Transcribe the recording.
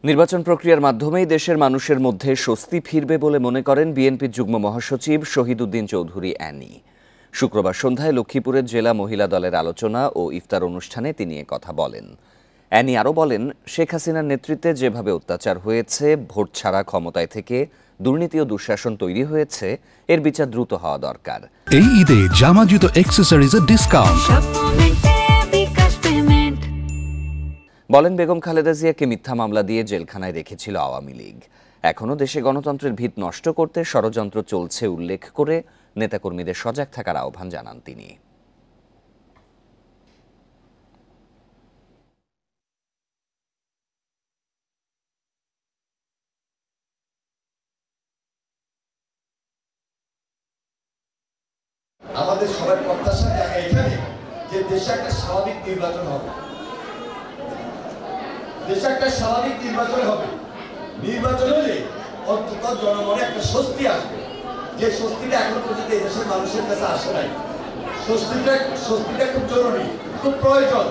নির্বাচন প্রক্রিয়ার মাধ্যমেই দেশের মানুষের মধ্যে স্বস্তি ফিরবে বলে মনে করেন বিএনপির যুগ্ম মহাসচিব শহীদ উদ্দিন চৌধুরী অ্যানি। শুক্রবার সন্ধ্যায় লক্ষ্মীপুরের জেলা মহিলা দলের আলোচনা ও ইফতার অনুষ্ঠানে তিনি কথা বলেন। অ্যানি আরও বলেন, শেখ হাসিনার নেতৃত্বে যেভাবে অত্যাচার হয়েছে, ভোট ছাড়া ক্ষমতায় থেকে দুর্নীতি ও দুঃশাসন তৈরি হয়েছে, এর বিচার দ্রুত হওয়া দরকার। এই ঈদে জামা জুতো অ্যাক্সেসরিজের ডিসকাউন্ট। বলেন, বেগম খালেদা জিয়াকে মিথ্যা মামলা দিয়ে জেলখানায় রেখেছিল আওয়ামী লীগ। এখনও দেশে গণতন্ত্রের ভিত নষ্ট করতে ষড়যন্ত্র চলছে উল্লেখ করে নেতাকর্মীদের সজাগ থাকার আহ্বান জানান তিনি। আমাদের সবার প্রত্যাশা জায়গা এখানে যে দেশে একটা স্বাভাবিক নির্বাচন হবে, দেশে একটা স্বাভাবিক নির্বাচন হবে। নির্বাচন হলে অন্তত জনগণে একটা স্বস্তি আসবে, যে স্বস্তিটা এখনো পর্যন্ত এই দেশের মানুষের কাছে আসে নাই। স্বস্তিটা খুব জরুরি, খুব প্রয়োজন।